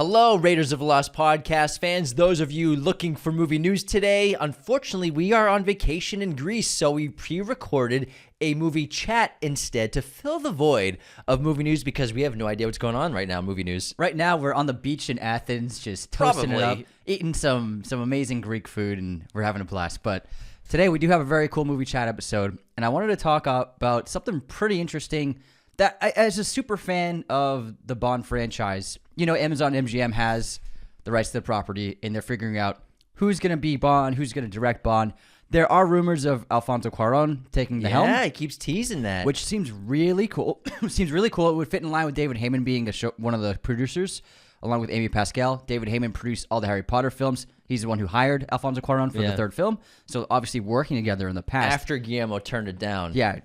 Hello, Raiders of the Lost Podcast fans. Those of you looking for movie news today, unfortunately, we are on vacation in Greece, so we pre-recorded a movie chat instead to fill the void of movie news because we have no idea what's going on right now, movie news. Right now, we're on the beach in Athens, just toasting it up, eating some amazing Greek food, and we're having a blast. But today, we do have a very cool movie chat episode, and I wanted to talk about something pretty interesting that, as a super fan of the Bond franchise, you know, Amazon MGM has the rights to the property, and they're figuring out who's going to be Bond, who's going to direct Bond. There are rumors of Alfonso Cuarón taking the helm. Yeah, he keeps teasing that. Which seems really cool. Seems really cool. It would fit in line with David Heyman being one of the producers, along with Amy Pascal. David Heyman produced all the Harry Potter films. He's the one who hired Alfonso Cuarón for the third film. So obviously working together in the past. After Guillermo turned it down. Yeah.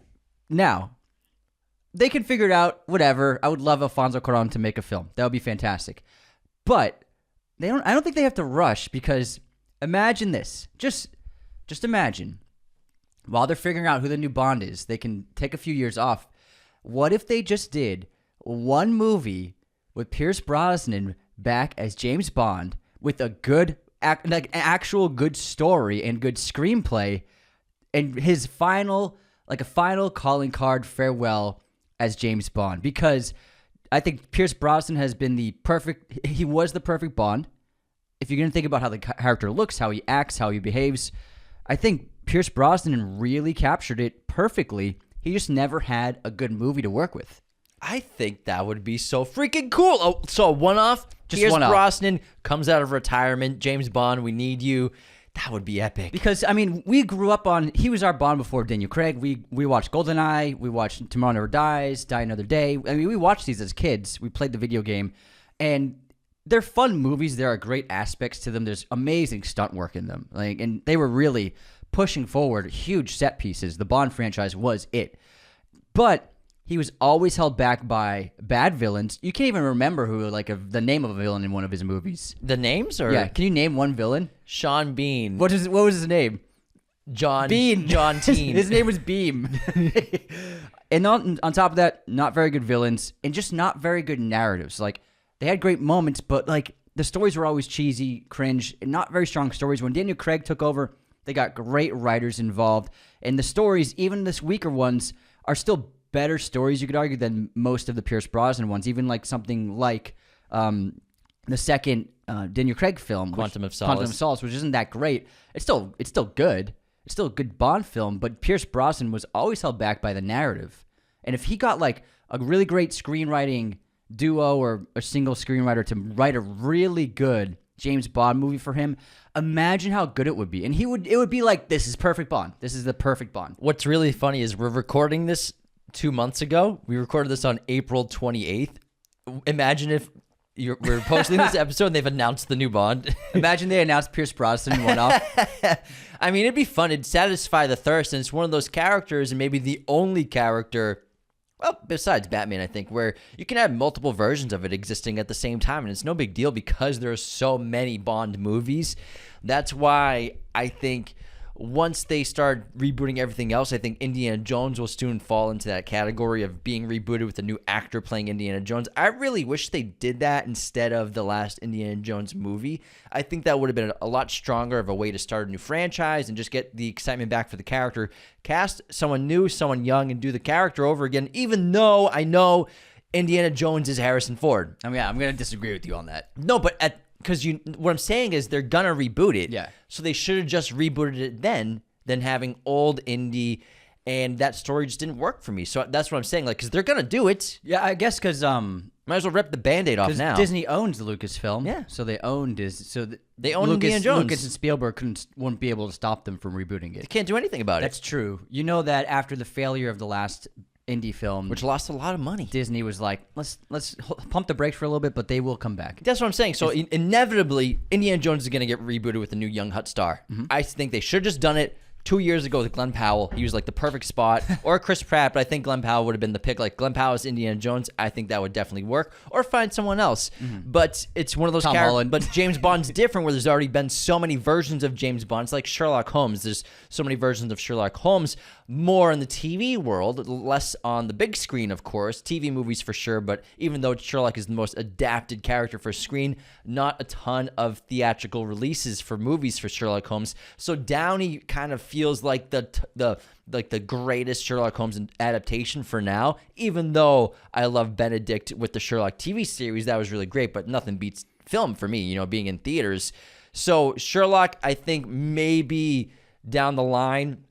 Now, they can figure it out, whatever. I would love Alfonso Cuarón to make a film. That would be fantastic. But I don't think they have to rush, because imagine this. Just imagine, while they're figuring out who the new Bond is, they can take a few years off. What if they just did one movie with Pierce Brosnan back as James Bond with a good, actual good story and good screenplay, and his final calling card farewell as James Bond? Because I think Pierce Brosnan has been he was the perfect Bond. If you're going to think about how the character looks, how he acts, how he behaves, I think Pierce Brosnan really captured it perfectly. He just never had a good movie to work with. I think that would be so freaking cool. Oh, so one-off, Pierce Brosnan comes out of retirement. James Bond, we need you. That would be epic. Because, I mean, we grew up on... He was our Bond before Daniel Craig. We watched GoldenEye. We watched Tomorrow Never Dies, Die Another Day. I mean, we watched these as kids. We played the video game. And they're fun movies. There are great aspects to them. There's amazing stunt work in them. And they were really pushing forward huge set pieces. The Bond franchise was it. But he was always held back by bad villains. You can't even remember the name of a villain in one of his movies. The names? Or yeah, can you name one villain? Sean Bean. What was his name? John Bean. John Teen. His name was Beam. And on top of that, not very good villains and just not very good narratives. They had great moments, but the stories were always cheesy, cringe, and not very strong stories. When Daniel Craig took over, they got great writers involved, and the stories, even the weaker ones, are still better stories, you could argue, than most of the Pierce Brosnan ones. Even something like the second Daniel Craig film, Quantum of Solace, which isn't that great. It's still good. It's still a good Bond film, but Pierce Brosnan was always held back by the narrative. And if he got a really great screenwriting duo or a single screenwriter to write a really good James Bond movie for him, imagine how good it would be. And it would be this is perfect Bond. This is the perfect Bond. What's really funny is we're recording this 2 months ago. We recorded this on April 28th. Imagine if we're posting this episode and they've announced the new Bond. Imagine they announced Pierce Brosnan one-off. I mean, it'd be fun. It'd satisfy the thirst, and it's one of those characters, and maybe the only character, well, besides Batman, I think, where you can have multiple versions of it existing at the same time, and it's no big deal because there are so many Bond movies. That's why I think once they start rebooting everything else, I think Indiana Jones will soon fall into that category of being rebooted with a new actor playing Indiana Jones. I really wish they did that instead of the last Indiana Jones movie. I think that would have been a lot stronger of a way to start a new franchise and just get the excitement back for the character. Cast someone new, someone young, and do the character over again, even though I know Indiana Jones is Harrison Ford. I mean, I'm going to disagree with you on that. No, but because what I'm saying is they're gonna reboot it. Yeah. So they should have just rebooted it then than having old Indy, and that story just didn't work for me. So that's what I'm saying. Because they're gonna do it. Yeah, I guess because might as well rip the Band-Aid off now. Disney owns the Lucasfilm. Yeah. So they own Disney. They own Indiana Jones. Lucas and Spielberg wouldn't be able to stop them from rebooting it. They can't do anything about it. That's true. You know that after the failure of the last indie film, which lost a lot of money, Disney was like, let's pump the brakes for a little bit, but they will come back. That's what I'm saying. So inevitably, Indiana Jones is going to get rebooted with a new young hot star. Mm-hmm. I think they should have just done it, 2 years ago with Glenn Powell, he was like the perfect spot, or Chris Pratt, but I think Glenn Powell would have been the pick. Like Glenn Powell's Indiana Jones, I think that would definitely work, or find someone else. But it's one of those Tom characters. Holland. But James Bond's different, where there's already been so many versions of James Bond. It's like Sherlock Holmes. There's so many versions of Sherlock Holmes, more in the TV world, less on the big screen, of course. TV movies for sure, but even though Sherlock is the most adapted character for screen, not a ton of theatrical releases for movies for Sherlock Holmes. So Downey kind of feels like the greatest Sherlock Holmes adaptation for now, even though I love Benedict with the Sherlock TV series. That was really great, but nothing beats film for me, you know, being in theaters. So Sherlock, I think maybe down the line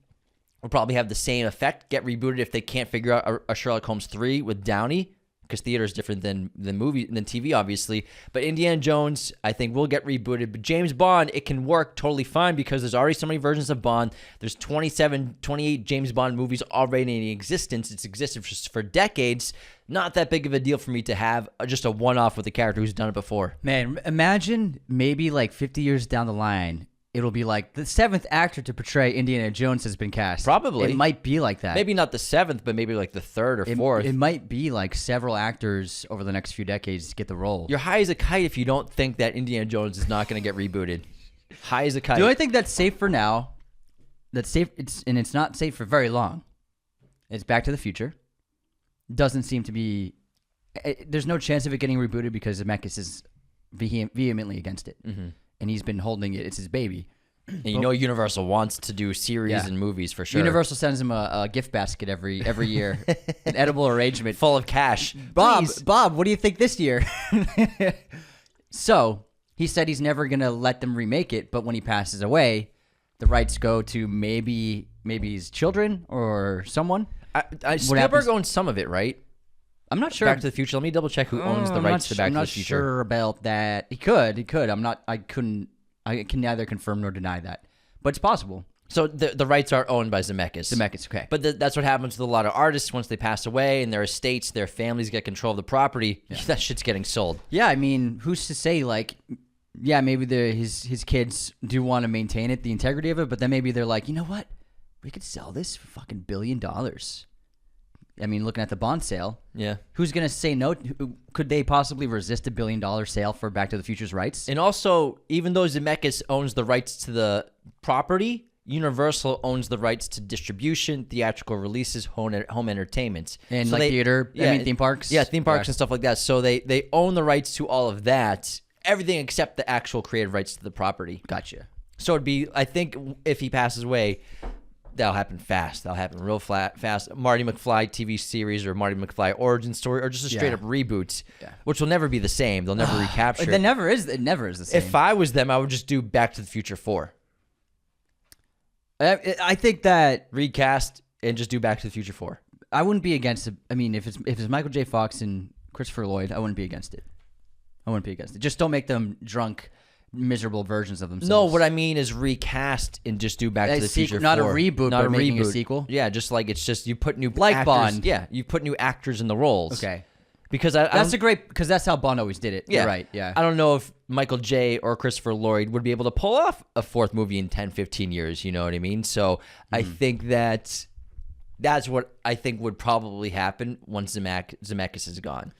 will probably have the same effect, get rebooted if they can't figure out a Sherlock Holmes 3 with Downey, because theater is different than TV, obviously. But Indiana Jones, I think, will get rebooted. But James Bond, it can work totally fine because there's already so many versions of Bond. There's 27, 28 James Bond movies already in existence. It's existed for decades. Not that big of a deal for me to have just a one-off with a character who's done it before. Man, imagine maybe like 50 years down the line, it'll be like the seventh actor to portray Indiana Jones has been cast. Probably. It might be like that. Maybe not the seventh, but maybe like the third or fourth. It might be like several actors over the next few decades to get the role. You're high as a kite if you don't think that Indiana Jones is not going to get rebooted. High as a kite. Do I think that's safe for now? That's safe. It's not safe for very long. It's Back to the Future. Doesn't seem to be. There's no chance of it getting rebooted because Zemeckis is vehemently against it, and he's been holding it. It's his baby. And you know Universal wants to do series and movies for sure. Universal sends him a gift basket every year, an edible arrangement full of cash. Bob, Please. what do you think this year? So he said he's never gonna let them remake it, but when he passes away, the rights go to maybe his children or someone. Spielberg owns some of it, right? I'm not sure. Back to the Future. Let me double check who owns the rights to Back to the Future. I'm not sure about that. He could. I can neither confirm nor deny that, but it's possible. So the rights are owned by Zemeckis. Zemeckis, okay. But that's what happens with a lot of artists once they pass away and their estates, their families get control of the property. Yeah. That shit's getting sold. Yeah, I mean, who's to say, like, yeah, maybe his kids do want to maintain it, the integrity of it, but then maybe they're like, you know what? We could sell this for fucking $1 billion. I mean, looking at the Bond sale. Yeah. Who's going to say no? Could they possibly resist $1 billion sale for Back to the Future's rights? And also, even though Zemeckis owns the rights to the property, Universal owns the rights to distribution, theatrical releases, home entertainment. And so theater, theme parks? Yeah, theme parks and stuff like that. So they own the rights to all of that, everything except the actual creative rights to the property. Gotcha. So it'd be, I think, if he passes away, that'll happen fast. That'll happen real fast. Marty McFly TV series or Marty McFly origin story or just a straight up reboot, which will never be the same. They'll never recapture. It never is the same. If I was them, I would just do Back to the Future 4. I think that recast and just do Back to the Future 4. I wouldn't be against it. I mean, if it's Michael J. Fox and Christopher Lloyd, I wouldn't be against it. Just don't make them drunk, miserable versions of themselves. No, what I mean is recast and just do Back to the Future 4. Not a reboot, not but a making reboot. A sequel? Yeah, just like it's just you put new like actors, Bond. Yeah, you put new actors in the roles. Okay. Because because that's how Bond always did it. Yeah. You're right. Yeah. I don't know if Michael J. or Christopher Lloyd would be able to pull off a fourth movie in 10, 15 years. You know what I mean? So I think that's what I think would probably happen once Zemeckis is gone.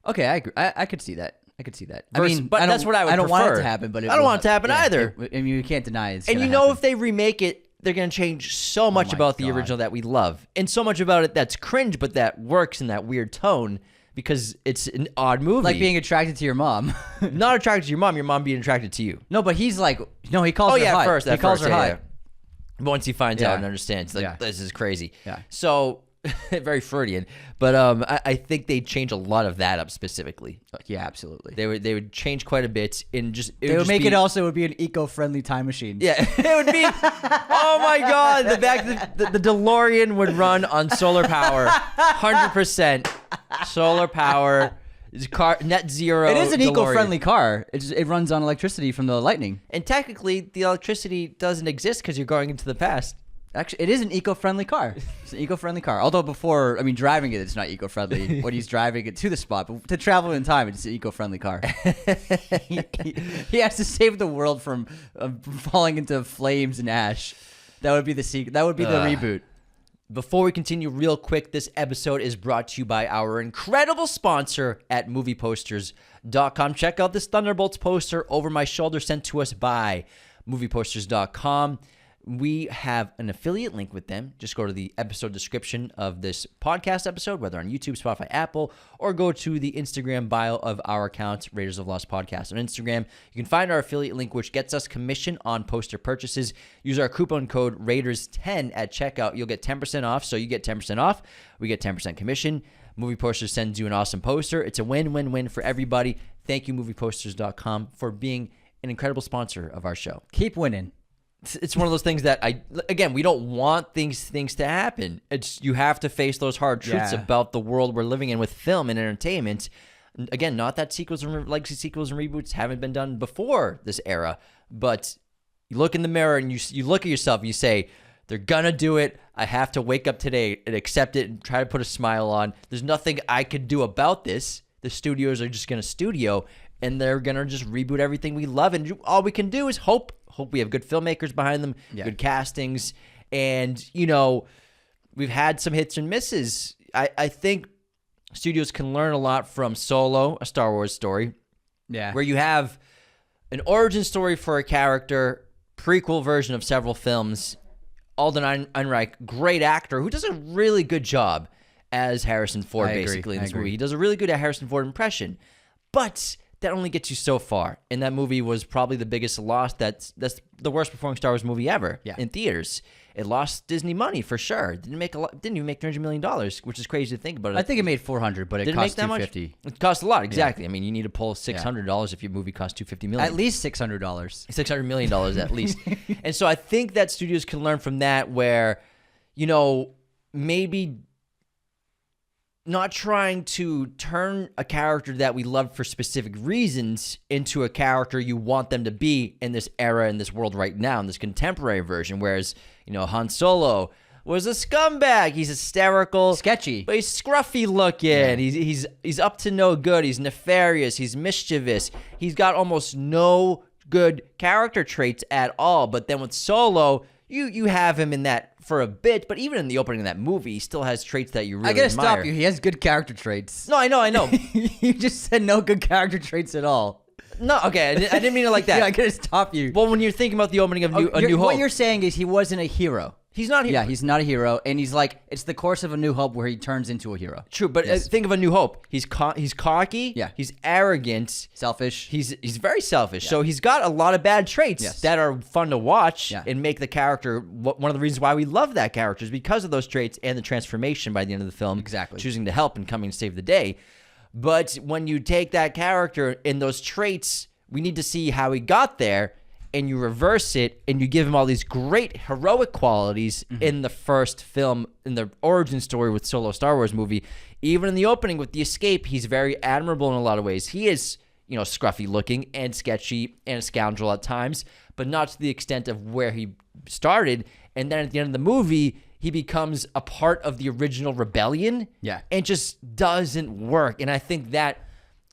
Okay, I agree. I could see that. But that's what I would I don't prefer. want it to happen, but I don't want it to happen either. I mean, you can't deny it. And you know, if they remake it, they're going to change so much about the original that we love, and so much about it that's cringe, but that works in that weird tone because it's an odd movie. Like being attracted to your mom. Not attracted to your mom being attracted to you. No, but he's like, he calls her hot. First, he calls her hot. Yeah. Once he finds out and understands, like, this is crazy. Yeah. So, very Freudian. But I think they'd change a lot of that up specifically. Yeah, absolutely. They would change quite a bit in just. They would make it also would be an eco-friendly time machine. Yeah, it would be. Oh my God! The DeLorean would run on solar power, 100% solar power. Car net zero. It is an DeLorean. eco-friendly car. It runs on electricity from the lightning. And technically, the electricity doesn't exist because you're going into the past. Actually, it is an eco-friendly car. It's an eco-friendly car. Although driving it's not eco-friendly when he's driving it to the spot. But to travel in time, it's an eco-friendly car. he has to save the world from falling into flames and ash. That would be the secret. That would be the reboot. Before we continue, real quick, this episode is brought to you by our incredible sponsor at movieposters.com. Check out this Thunderbolts poster over my shoulder sent to us by movieposters.com. We have an affiliate link with them. Just go to the episode description of this podcast episode, whether on YouTube, Spotify, Apple, or go to the Instagram bio of our account, Raiders of Lost Podcast on Instagram. You can find our affiliate link, which gets us commission on poster purchases. Use our coupon code Raiders10 at checkout. You'll get 10% off. So you get 10% off. We get 10% commission. Movie Posters sends you an awesome poster. It's a win-win-win for everybody. Thank you, movieposters.com, for being an incredible sponsor of our show. Keep winning. It's one of those things that we don't want things to happen. You have to face those hard truths about the world we're living in with film and entertainment. Again, not that legacy sequels and reboots haven't been done before this era, but you look in the mirror and you look at yourself and you say, they're gonna do it. I have to wake up today and accept it and try to put a smile on. There's nothing I could do about this. The studios are just gonna studio, and they're gonna just reboot everything we love, and all we can do is hope we have good filmmakers behind them, good castings, and we've had some hits and misses. I think studios can learn a lot from Solo, a Star Wars story, where you have an origin story for a character, prequel version of several films. Alden Ehrenreich, great actor who does a really good job as Harrison Ford, basically, in this movie. He does a really good Harrison Ford impression, but that only gets you so far. And that movie was probably the biggest loss. That's the worst performing Star Wars movie ever in theaters. It lost Disney money for sure. Didn't even make $300 million, which is crazy to think about. I think it made $400, but it cost $250. It cost a lot, exactly. I mean, you need to pull $600 if your movie costs $250 million. At least $600. $600 million at least. And so I think that studios can learn from that, where maybe not trying to turn a character that we love for specific reasons into a character you want them to be in this era, in this world right now, in this contemporary version. Whereas, Han Solo was a scumbag. He's hysterical. Sketchy. But he's scruffy looking. Yeah. He's up to no good. He's nefarious. He's mischievous. He's got almost no good character traits at all. But then with Solo, you have him in that for a bit, but even in the opening of that movie, he still has traits that you really admire. I gotta stop you. He has good character traits. No, I know. You just said no good character traits at all. No, okay, I didn't mean it like that. Yeah, I gotta stop you. Well, when you're thinking about the opening of New Hope, what you're saying is he wasn't a hero. He's not a hero. Yeah, he's not a hero, and he's like, it's the course of A New Hope where he turns into a hero. True, but think of A New Hope. He's cocky. Yeah. He's arrogant. Selfish. He's very selfish. Yeah. So he's got a lot of bad traits that are fun to watch and make the character. One of the reasons why we love that character is because of those traits and the transformation by the end of the film. Exactly. Choosing to help and coming to save the day. But when you take that character and those traits, we need to see how he got there. And you reverse it, and you give him all these great heroic qualities in the first film, in the origin story with Solo Star Wars movie. Even in the opening with the escape, he's very admirable in a lot of ways. He is, scruffy looking and sketchy and a scoundrel at times, but not to the extent of where he started. And then at the end of the movie, he becomes a part of the original rebellion. Yeah. And just doesn't work. And I think that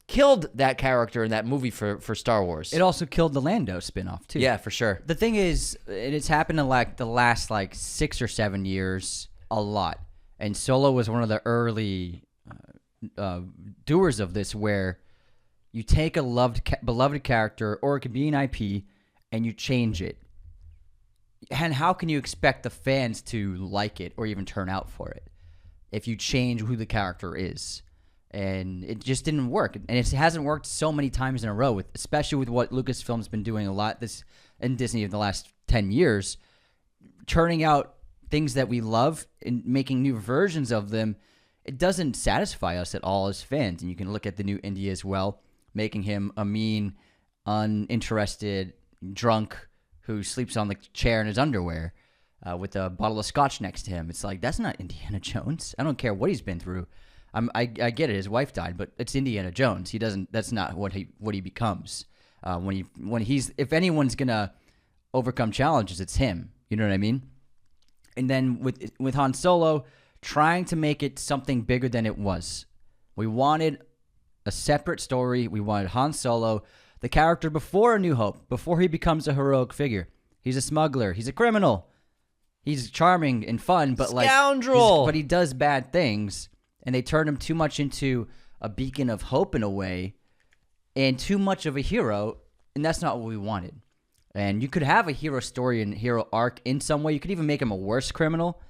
killed that character in that movie for Star Wars. It also killed the Lando spinoff too. Yeah, for sure. The thing is, it's happened in the last 6 or 7 years a lot. And Solo was one of the early doers of this, where you take a beloved character, or it could be an IP, and you change it. And how can you expect the fans to like it or even turn out for it if you change who the character is? And it just didn't work, and it hasn't worked so many times in a row, especially with what Lucasfilm's been doing a lot and Disney in the last 10 years, turning out things that we love and making new versions of them. It doesn't satisfy us at all as fans. And you can look at the new Indy as well, making him a mean, uninterested drunk who sleeps on the chair in his underwear with a bottle of scotch next to him. It's like, that's not Indiana Jones. I don't care what he's been through. I get it. His wife died, but it's Indiana Jones. He doesn't. That's not what he becomes. If anyone's gonna overcome challenges, it's him. You know what I mean? And then with Han Solo, trying to make it something bigger than it was. We wanted a separate story. We wanted Han Solo, the character before A New Hope, before he becomes a heroic figure. He's a smuggler. He's a criminal. He's charming and fun, but Scoundrel! but he does bad things, and they turn him too much into a beacon of hope in a way, and too much of a hero, and that's not what we wanted. And you could have a hero story and hero arc in some way. You could even make him a worse criminal,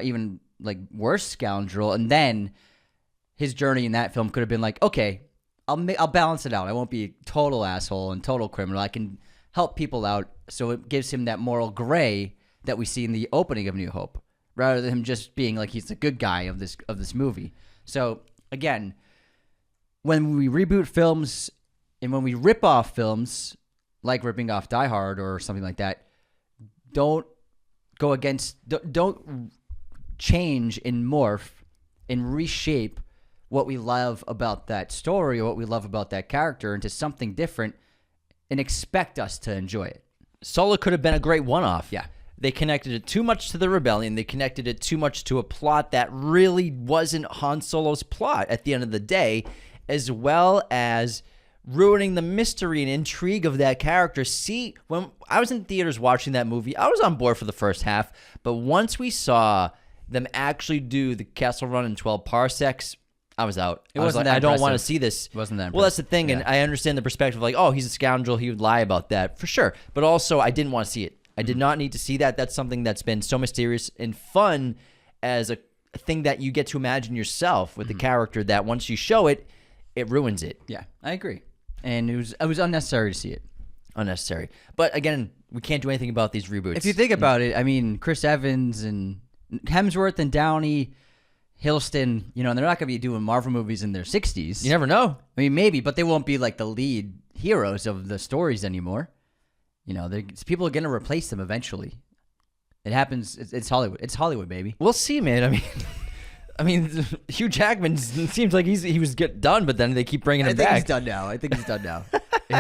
even like worse scoundrel, and then his journey in that film could have been like, okay, I'll balance it out. I won't be a total asshole and total criminal. I can help people out, so it gives him that moral gray that we see in the opening of New Hope, rather than him just being like he's the good guy of this movie. So again, when we reboot films and when we rip off films, like ripping off Die Hard or something like that, don't change and morph and reshape what we love about that story or what we love about that character into something different and expect us to enjoy it. Solo could have been a great one-off. Yeah. They connected it too much to the rebellion. They connected it too much to a plot that really wasn't Han Solo's plot at the end of the day, as well as ruining the mystery and intrigue of that character. See, when I was in theaters watching that movie, I was on board for the first half, but once we saw them actually do the Kessel Run in 12 parsecs, I was out. It I was wasn't like, that I don't want to impressive. see this. It wasn't that Well, that's the thing, impressive. and I understand the perspective, like, oh, he's a scoundrel, he would lie about that, for sure. But also, I didn't want to see it. I did not need to see that. That's something that's been so mysterious and fun as a thing that you get to imagine yourself with the character that once you show it, it ruins it. Yeah, I agree. And it was unnecessary to see it. Unnecessary. But again, we can't do anything about these reboots. If you think about it, I mean, Chris Evans and Hemsworth and Downey, Hiddleston, they're not going to be doing Marvel movies in their 60s. You never know. I mean, maybe, but they won't be like the lead heroes of the stories anymore. People are going to replace them eventually. It happens. It's Hollywood. It's Hollywood, baby. We'll see, man. I mean, Hugh Jackman seems like he was done, but then they keep bringing him back. He's done now. I think he's done now.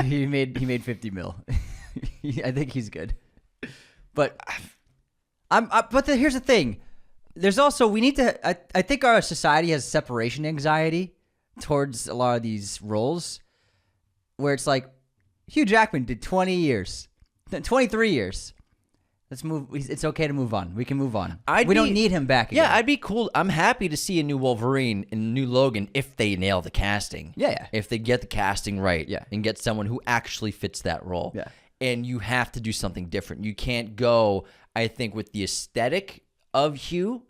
he made 50 mil. I think he's good. But here's the thing. There's also we need to. I think our society has separation anxiety towards a lot of these roles, where it's like Hugh Jackman did 20 years, 23 years. Let's move. It's okay to move on. We can move on. We don't need him back again. Yeah, I'd be cool. I'm happy to see a new Wolverine and a new Logan if they nail the casting. Yeah. If they get the casting right. Yeah. And get someone who actually fits that role. Yeah. And you have to do something different. You can't go, I think, with the aesthetic of Hugh.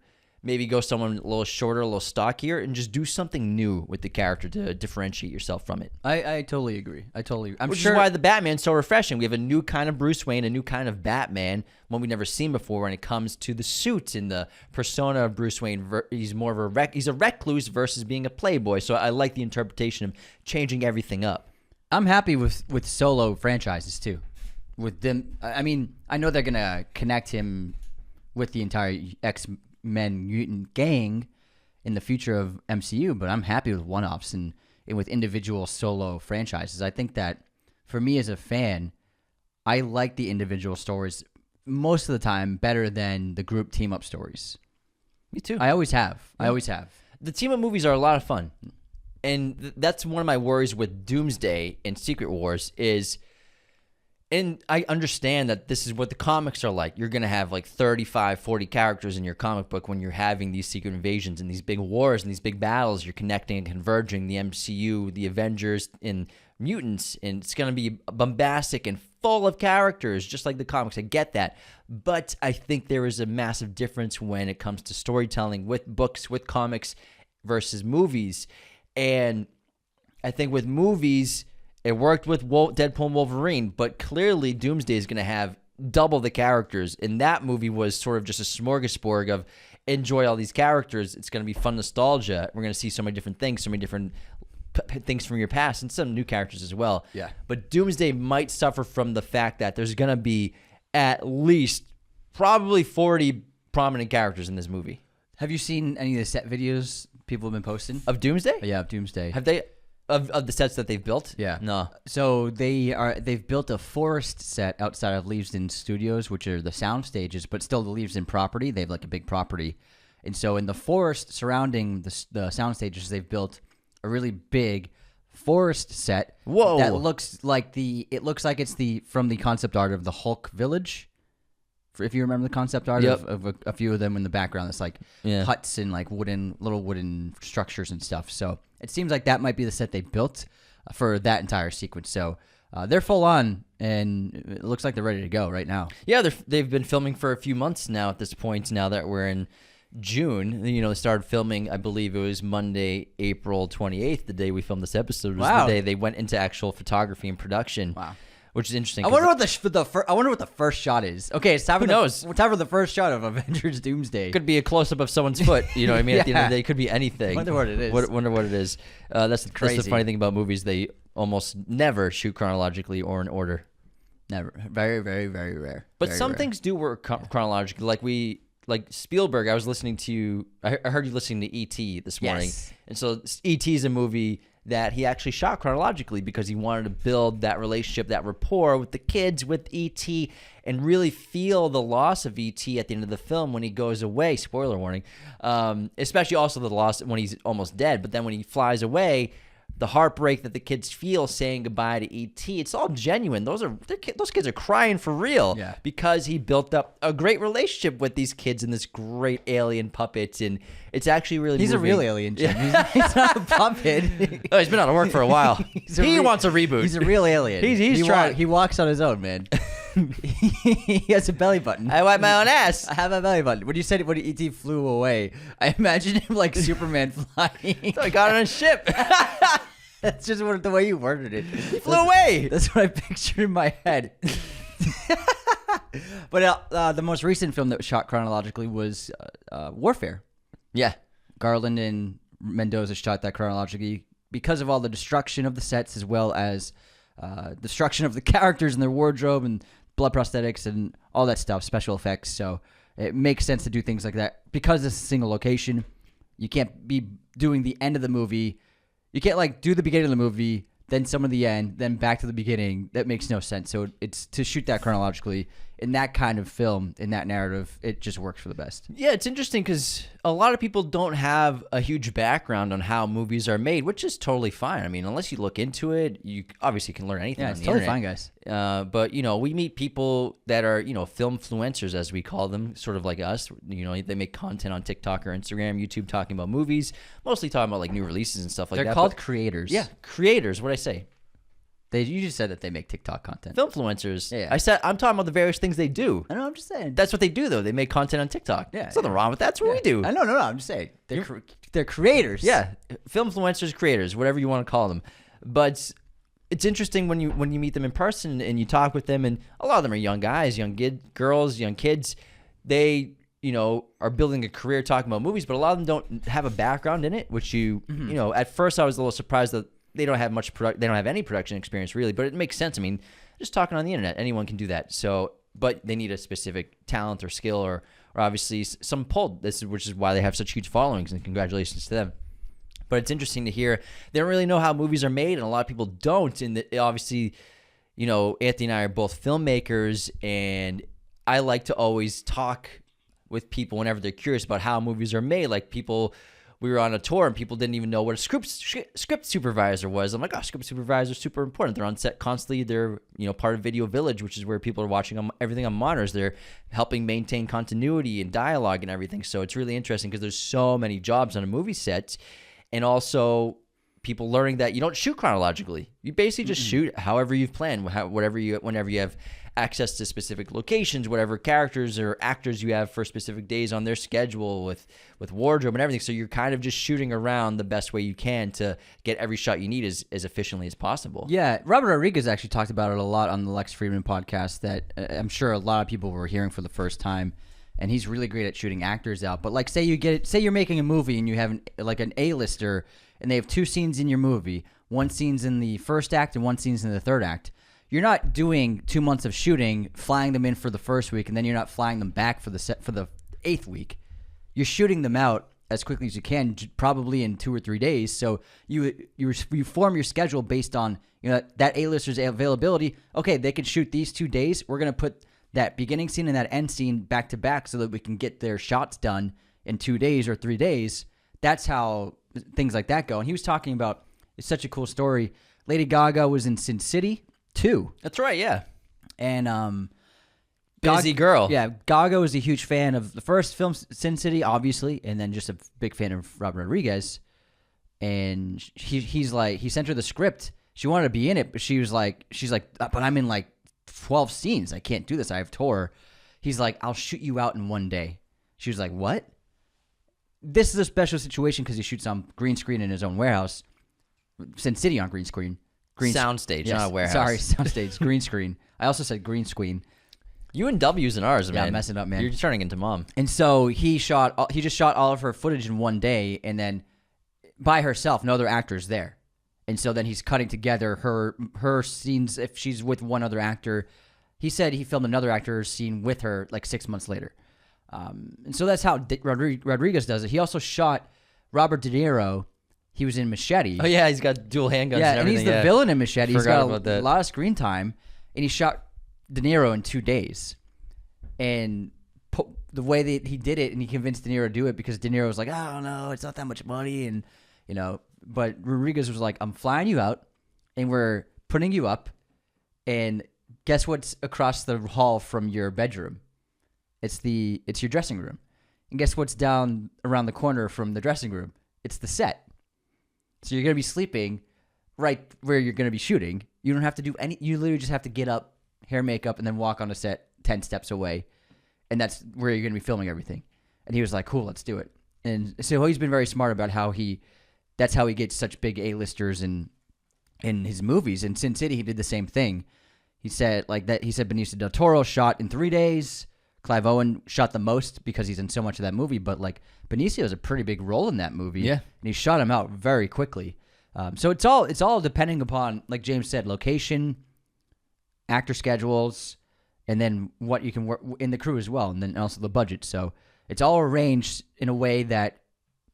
Maybe go someone a little shorter, a little stockier, and just do something new with the character to differentiate yourself from it. I totally agree. Which is why the Batman's so refreshing. We have a new kind of Bruce Wayne, a new kind of Batman, one we've never seen before when it comes to the suits and the persona of Bruce Wayne. He's more of he's a recluse versus being a playboy. So I like the interpretation of changing everything up. I'm happy with solo franchises too. With them, I mean, I know they're gonna connect him with the entire X-Men mutant gang in the future of MCU, but I'm happy with one-offs and with individual solo franchises. I think that for me as a fan, I like the individual stories most of the time better than the group team-up stories. Me too. I always have. The team-up movies are a lot of fun. And that's one of my worries with Doomsday and Secret Wars is... And I understand that this is what the comics are like. You're going to have like 35, 40 characters in your comic book when you're having these secret invasions and these big wars and these big battles. You're connecting and converging the MCU, the Avengers, and mutants. And it's going to be bombastic and full of characters, just like the comics. I get that. But I think there is a massive difference when it comes to storytelling with books, with comics versus movies. And I think with movies... It worked with Deadpool and Wolverine, but clearly Doomsday is going to have double the characters. And that movie was sort of just a smorgasbord of enjoy all these characters. It's going to be fun nostalgia. We're going to see so many different things, so many different things from your past, and some new characters as well. Yeah. But Doomsday might suffer from the fact that there's going to be at least probably 40 prominent characters in this movie. Have you seen any of the set videos people have been posting? Of Doomsday? Yeah, of Doomsday. Have they... Of the sets that they've built? Yeah. No. So they've built a forest set outside of Leavesden Studios, which are the sound stages, but still the Leavesden property. They have like a big property. And so in the forest surrounding the sound stages, they've built a really big forest set. Whoa. That looks like it's from the concept art of the Hulk Village If you remember the concept art Yep. of a few of them in the background, it's like Yeah. huts and like little wooden structures and stuff. So it seems like that might be the set they built for that entire sequence. So they're full on, and it looks like they're ready to go right now. Yeah, they've been filming for a few months now at this point. Now that we're in June, they started filming. I believe it was Monday, April 28th, the day we filmed this episode. Was Wow. the day they went into actual photography and production. Wow. Which is interesting. I 'cause wonder what I wonder what the first shot is. Okay, it's time for Who knows? Time for the first shot of Avengers Doomsday. it could be a close up of someone's foot. You know what I mean? At the end of Yeah. the day, it could be anything. Wonder what it is. Wonder what it is. That's the Crazy. funny thing about movies. They almost never shoot chronologically or in order. Never. Very, very, very rare. But Very some rare. things do work chronologically. Like Spielberg, I was listening to. I heard you listening to E.T. this morning, Yes. and so E.T. is a movie that he actually shot chronologically because he wanted to build that relationship, that rapport with the kids, with E.T., and really feel the loss of E.T. at the end of the film when he goes away. Spoiler warning. Especially also the loss when he's almost dead, but then when he flies away, the heartbreak that the kids feel saying goodbye to E.T. It's all genuine. Those kids are crying for real. Yeah. Because he built up a great relationship with these kids and this great alien puppet, and it's actually really He's a moving. real alien, Jim. He's not a puppet. Oh, he's been out of work for a while. He wants a reboot. He's a real alien. He's trying. He walks on his own, man. He has a belly button. I wipe my own ass. I have a belly button. When you said when E.T. flew away, I imagined him like Superman flying. So I got on a ship. That's just the way you worded it. He flew away. That's what I pictured in my head. But the most recent film that was shot chronologically was Warfare. Yeah. Garland and Mendoza shot that chronologically because of all the destruction of the sets as well as destruction of the characters and their wardrobe and blood prosthetics and all that stuff, special effects. So it makes sense to do things like that. Because it's a single location, you can't be doing the end of the movie. You can't like do the beginning of the movie, then some of the end, then back to the beginning. That makes no sense. So it's to shoot that chronologically in that kind of film, in that narrative, it just works for the best. Yeah, it's interesting because a lot of people don't have a huge background on how movies are made, which is totally fine. I mean, unless you look into it, you obviously can learn anything Yeah, on it's the totally internet. fine, guys. But, we meet people that are, film influencers, as we call them, sort of like us. They make content on TikTok or Instagram, YouTube, talking about movies, mostly talking about, like, new releases and stuff like They're that. called But, creators. yeah, creators. What'd I say? You just said that they make TikTok content. Filmfluencers. Yeah. I'm talking about the various things they do. I know. I'm just saying. That's what they do, though. They make content on TikTok. Yeah, There's nothing wrong with that. That's what we do. I know. No. I'm just saying they're creators. Yeah, film influencers, creators, whatever you want to call them. But it's interesting when you meet them in person and you talk with them, and a lot of them are young guys, girls, young kids. They are building a career talking about movies, but a lot of them don't have a background in it. Which at first I was a little surprised that they don't have they don't have any production experience really, but it makes sense. I mean, just talking on the internet, anyone can do that. So, but they need a specific talent or skill or obviously some pull. Which is why they have such huge followings, and congratulations to them. But it's interesting to hear they don't really know how movies are made, and a lot of people don't. And obviously, Anthony and I are both filmmakers, and I like to always talk with people whenever they're curious about how movies are made. Like we were on a tour and people didn't even know what a script supervisor was. I'm like, script supervisors are super important. They're on set constantly. They're part of Video Village, which is where people are watching everything on monitors. They're helping maintain continuity and dialogue and everything. So it's really interesting because there's so many jobs on a movie set, and also people learning that you don't shoot chronologically. You basically just shoot however you've planned, whenever you have access to specific locations, whatever characters or actors you have for specific days on their schedule with wardrobe and everything. So you're kind of just shooting around the best way you can to get every shot you need as efficiently as possible. Yeah, Robert Rodriguez actually talked about it a lot on the Lex Friedman podcast that I'm sure a lot of people were hearing for the first time, and he's really great at shooting actors out. But like say you're making a movie and you have an A-lister and they have 2 scenes in your movie. One scene's in the first act and one scene's in the third act. You're not doing 2 months of shooting, flying them in for the first week, and then you're not flying them back for the 8th week. You're shooting them out as quickly as you can, probably in 2 or 3 days. So you form your schedule based on that A-lister's availability. Okay, they can shoot these 2 days. We're gonna put that beginning scene and that end scene back to back so that we can get their shots done in 2 days or 3 days. That's how things like that go. And he was talking about, it's such a cool story. Lady Gaga was in Sin City 2. That's right, yeah. And Busy girl. Yeah, Gaga was a huge fan of the first film, Sin City, obviously, and then just a big fan of Robert Rodriguez. And he's like, he sent her the script. She wanted to be in it, but she's like, but I'm in like 12 scenes. I can't do this. I have tour. He's like, I'll shoot you out in one day. She was like, what? This is a special situation because he shoots on green screen in his own warehouse. Sin City on green screen. Soundstage, not a warehouse. Sorry, soundstage, green screen. I also said green screen. You and W's and R's, man. I'm messing up, man. You're turning into mom. And so he just shot all of her footage in one day, and then by herself, no other actors there. And so then he's cutting together her scenes if she's with one other actor. He said he filmed another actor's scene with her like 6 months later. And so that's how Rodriguez does it. He also shot Robert De Niro. He was in Machete. Oh, yeah, he's got dual handguns and everything. He's the villain in Machete. He's Forgot got about that. a lot of screen time, and he shot De Niro in 2 days. And the way that he did it, and he convinced De Niro to do it because De Niro was like, oh, no, it's not that much money. And, but Rodriguez was like, I'm flying you out, and we're putting you up, and guess what's across the hall from your bedroom? It's your dressing room. And guess what's down around the corner from the dressing room? It's the set. So you're going to be sleeping right where you're going to be shooting. You don't have to do you literally just have to get up, hair, makeup, and then walk on a set 10 steps away. And that's where you're going to be filming everything. And he was like, cool, let's do it. And so he's been very smart about that's how he gets such big A-listers in his movies. In Sin City, he did the same thing. He said Benicio del Toro shot in 3 days. Clive Owen shot the most because he's in so much of that movie, but like Benicio has a pretty big role in that movie. Yeah. And he shot him out very quickly. So it's all depending upon, like James said, location, actor schedules, and then what you can work in the crew as well, and then also the budget. So it's all arranged in a way that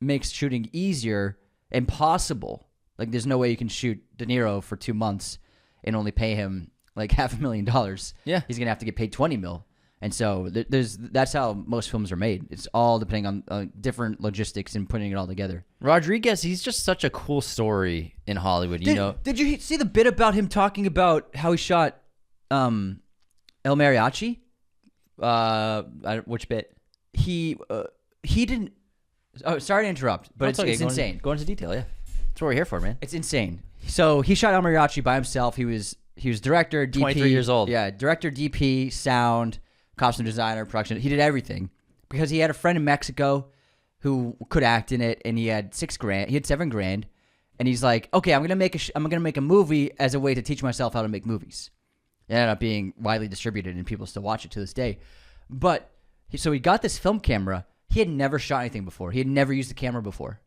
makes shooting easier and possible. Like there's no way you can shoot De Niro for 2 months and only pay him like $500,000. Yeah. He's gonna have to get paid $20 million. And so that's how most films are made. It's all depending on different logistics and putting it all together. Rodriguez, he's just such a cool story in Hollywood, Did you see the bit about him talking about how he shot El Mariachi? Which bit? He didn't... Oh, sorry to interrupt, but it's insane. Go into detail, yeah. That's what we're here for, man. It's insane. So he shot El Mariachi by himself. He was director, DP. 23 years old. Yeah, director, DP, sound, costume designer, production. He did everything because he had a friend in Mexico who could act in it, and he had $6,000. He had $7,000, and he's like, "Okay, I'm gonna make a movie as a way to teach myself how to make movies." It ended up being widely distributed, and people still watch it to this day. But so he got this film camera. He had never shot anything before. He had never used a camera before.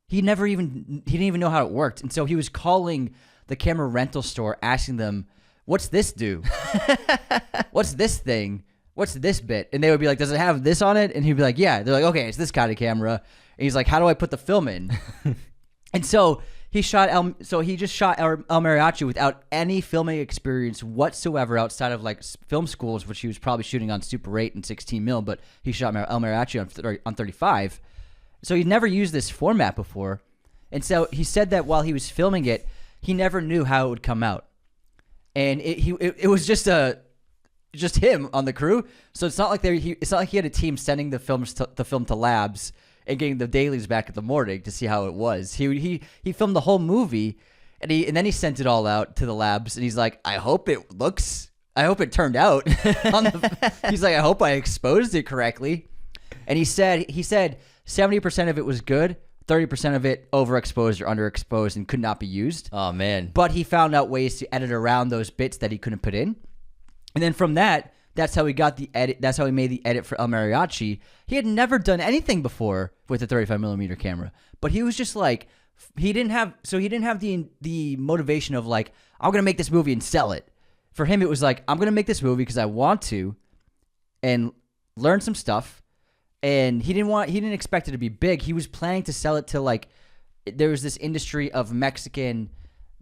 He didn't even know how it worked, and so he was calling the camera rental store, asking them, "What's this do? What's this thing? What's this bit?" And they would be like, "Does it have this on it?" And he'd be like, "Yeah." They're like, "Okay, it's this kind of camera." And he's like, "How do I put the film in?" And so he just shot El Mariachi without any filming experience whatsoever outside of like film schools, which he was probably shooting on Super 8 and 16 mil, but he shot El Mariachi on 35. So he'd never used this format before. And so he said that while he was filming it, he never knew how it would come out. And it was just him on the crew. So it's not like he had a team sending the film to labs and getting the dailies back in the morning to see how it was. He filmed the whole movie, and then he sent it all out to the labs, and he's like, I hope it turned out. He's like, I hope I exposed it correctly. And he said 70% of it was good, 30% of it overexposed or underexposed and could not be used. Oh, man. But he found out ways to edit around those bits that he couldn't put in. And then from that's how he got the edit. That's how he made the edit for El Mariachi. He had never done anything before with a 35 millimeter camera, but he was just like, he didn't have the motivation of like, I'm going to make this movie and sell it. For him, it was like, I'm going to make this movie because I want to and learn some stuff. And he didn't expect it to be big. He was planning to sell it to like, there was this industry of Mexican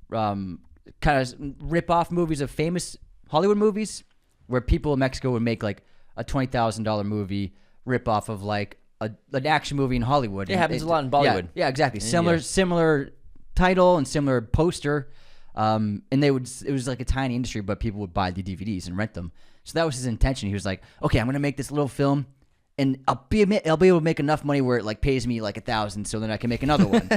kind of rip-off movies of famous Hollywood movies where people in Mexico would make like a $20,000 movie rip-off of like an action movie in Hollywood. It happens a lot in Bollywood. Yeah, exactly. Similar title and similar poster. And it was like a tiny industry, but people would buy the DVDs and rent them. So that was his intention. He was like, okay, I'm gonna make this little film, and I'll be able to make enough money where it like pays me like $1,000, so then I can make another one.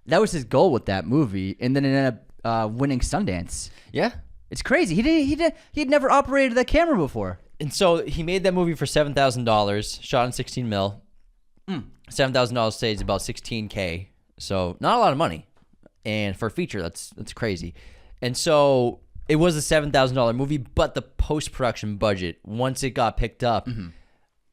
That was his goal with that movie, and then it ended up winning Sundance. Yeah. It's crazy. He'd never operated that camera before. And so he made that movie for $7,000, shot in 16 mil. $7,000 saves about $16K, so not a lot of money. And for a feature, that's crazy. And so it was a $7,000 movie, but the post-production budget, once it got picked up,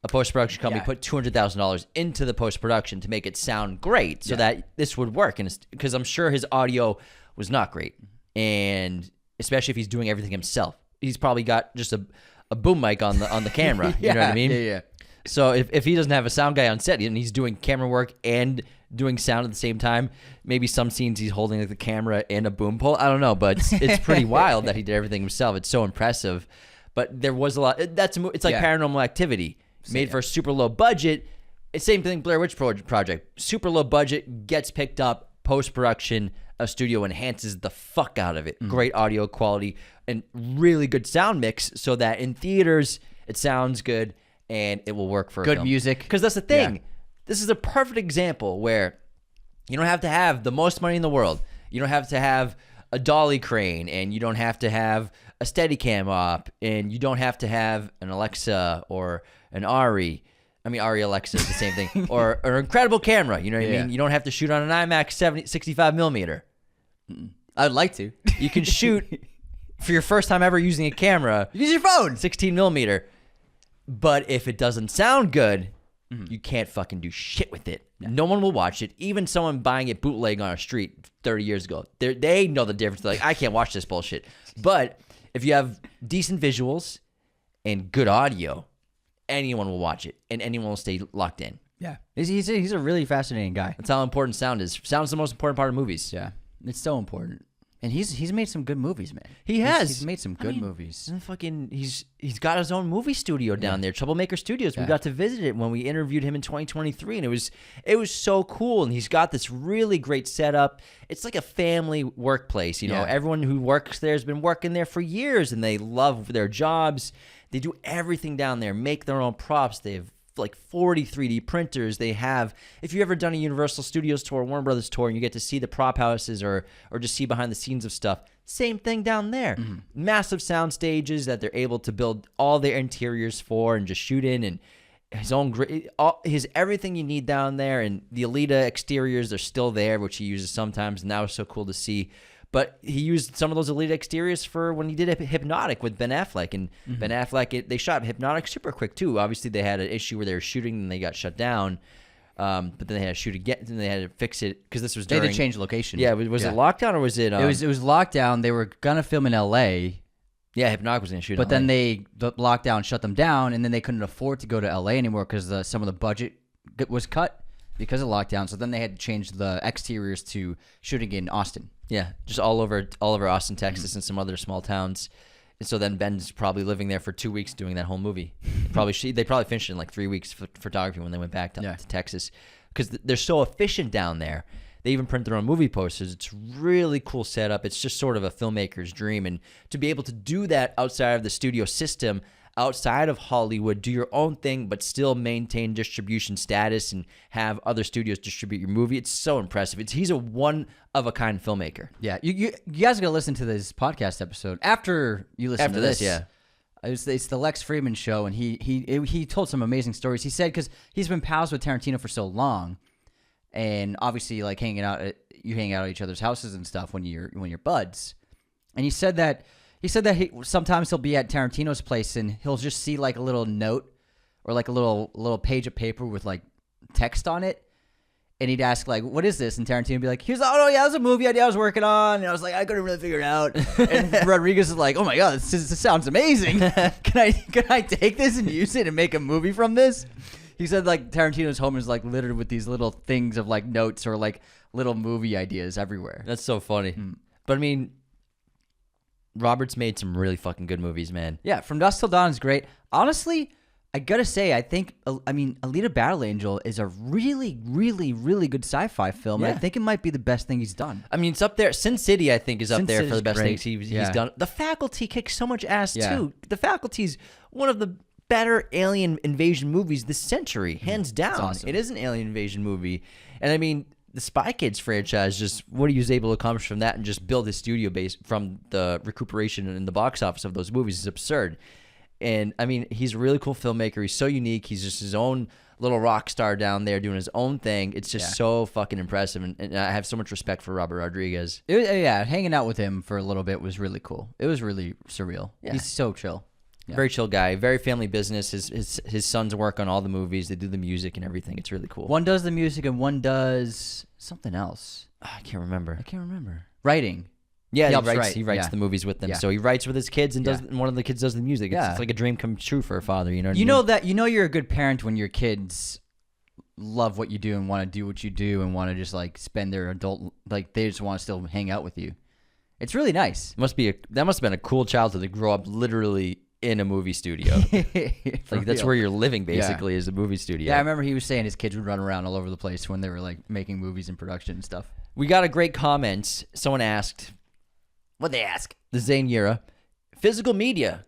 a post-production company put $200,000 into the post-production to make it sound great, so that this would work. And because I'm sure his audio was not great, and especially if he's doing everything himself, he's probably got just a boom mic on the camera. You know what I mean? Yeah. So if he doesn't have a sound guy on set and he's doing camera work and doing sound at the same time, maybe some scenes he's holding like the camera and a boom pole. I don't know, but it's pretty wild that he did everything himself. It's so impressive. But there was a lot. It's like Paranormal Activity, made for a super low budget. It's same thing. Blair Witch Project, super low budget, gets picked up, post production. A studio enhances the fuck out of it. Great audio quality and really good sound mix, so that in theaters it sounds good and it will work for a Good film. music. Because that's the thing. This is a perfect example where you don't have to have the most money in the world. You don't have to have a dolly crane, and you don't have to have a Steadicam op, and you don't have to have an Alexa or an Ari. I mean, Ari Alexa is the same thing. Or an incredible camera. You know what I mean? You don't have to shoot on an IMAX 65 millimeter. I'd like to. You can shoot for your first time ever using a camera. Use your phone. 16 millimeter. But if it doesn't sound good, you can't fucking do shit with it. No one will watch it. Even someone buying it bootleg on a street 30 years ago, they know the difference. They're like, I can't watch this bullshit. But if you have decent visuals and good audio, anyone will watch it and anyone will stay locked in. Yeah. He's a really fascinating guy. That's how important sound is. Sound's the most important part of movies. Yeah. It's so important. And he's made some good movies, man. He has. He's made some good movies. And fucking, he's got his own movie studio down there, Troublemaker Studios. We got to visit it when we interviewed him in 2023, and it was so cool. And he's got this really great setup. It's like a family workplace. You know, everyone who works there has been working there for years, and they love their jobs. They do everything down there, make their own props. They have like 40 3D printers. They have, if you've ever done a Universal Studios tour, Warner Brothers tour, and you get to see the prop houses or just see behind the scenes of stuff, same thing down there. Massive sound stages that they're able to build all their interiors for and just shoot in, and his everything you need down there. And the Alita exteriors are still there, which he uses sometimes, and that was so cool to see. But he used some of those Alita exteriors for when he did Hypnotic with Ben Affleck. And Ben Affleck, they shot Hypnotic super quick, too. Obviously, they had an issue where they were shooting and they got shut down. But then they had to shoot again, and they had to fix it because this was during... They had to change location. Yeah, was it lockdown or was it... It was lockdown. They were going to film in L.A., yeah, Hypnotic was going to shoot but in LA. then the lockdown shut them down, and then they couldn't afford to go to L.A. anymore because some of the budget was cut because of lockdown. So then they had to change the exteriors to shooting in Austin. Yeah, just all over Austin, Texas, and some other small towns. And so then Ben's probably living there for 2 weeks doing that whole movie. They probably finished it in like 3 weeks for photography when they went back to Texas, because they're so efficient down there. They even print their own movie posters. It's really cool setup. It's just sort of a filmmaker's dream, and to be able to do that outside of the studio system, outside of Hollywood, do your own thing, but still maintain distribution status and have other studios distribute your movie. It's so impressive. He's a one-of-a-kind filmmaker. Yeah, you guys are going to listen to this podcast episode after you listen to this. Yeah. It's the Lex Friedman show, and he told some amazing stories. He said, because he's been pals with Tarantino for so long, and obviously like you hang out at each other's houses and stuff when you're buds. And he said that sometimes he'll be at Tarantino's place and he'll just see like a little note or like a little page of paper with like text on it. And he'd ask like, "What is this?" And Tarantino would be like, "That's a movie idea I was working on." And I was like, "I couldn't really figure it out." And Rodriguez is like, "Oh my God, this sounds amazing. Can I take this and use it and make a movie from this?" He said like Tarantino's home is like littered with these little things of like notes or like little movie ideas everywhere. That's so funny. But I mean, Robert's made some really fucking good movies, man. Yeah, From Dusk Till Dawn is great. Honestly, I gotta say, I think, I mean, Alita Battle Angel is a really, really, really good sci-fi film. And Yeah. I think it might be the best thing he's done. I mean, it's up there. Sin City, I think, is up Sin there for City's the best great. things he's Yeah. done. The Faculty kicks so much ass Yeah. too. The Faculty's one of the better alien invasion movies this century, hands down. awesome. It is an alien invasion movie, and I mean, the Spy Kids franchise, just what he was able to accomplish from that, and just build his studio base from the recuperation in the box office of those movies is absurd. And I mean, he's a really cool filmmaker. He's so unique. He's just his own little rock star down there doing his own thing. It's just so fucking impressive. And I have so much respect for Robert Rodriguez. Yeah, hanging out with him for a little bit was really cool. It was really surreal. Yeah. He's so chill. Yeah. Very chill guy. Very family business. His sons work on all the movies. They do the music and everything. It's really cool. One does the music and one does something else. I can't remember. I can't remember. Writing. Yeah, He he helps writes. write. He writes Yeah. the movies with them. Yeah. So he writes with his kids and does. Yeah. And one of the kids does the music. Yeah. It's like a dream come true for a father. You know. What I You mean? know that you're a good parent when your kids love what you do and want to do what you do and want to just like spend their adult like they just want to still hang out with you. It's really nice. That must have been a cool childhood to grow up literally in a movie studio. Like that's where you're living basically is a movie studio. Yeah, I remember he was saying his kids would run around all over the place when they were like making movies and production and stuff. We got a great comment. Someone asked, What'd they ask? the Zane Yura, physical media, ?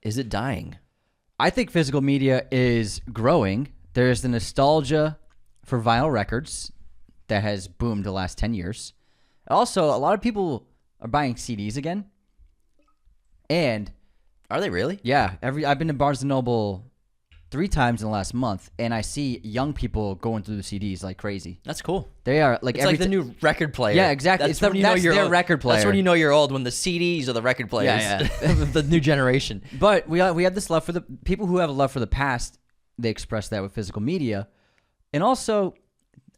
Is it dying? I think physical media is growing. There's the nostalgia for vinyl records that has boomed the last 10 years. Also, a lot of people are buying CDs again. And Are they really? yeah, I've been to Barnes & Noble 3 times in the last month, and I see young people going through the CDs like crazy. That's cool. They are like It's like the new record player. Yeah, exactly. That's It's when you know that's you're their old. record player. That's when you know you're old, when the CDs are the record players. Yeah, the new generation. But we have this love for the people who have a love for the past. They express that with physical media, and also,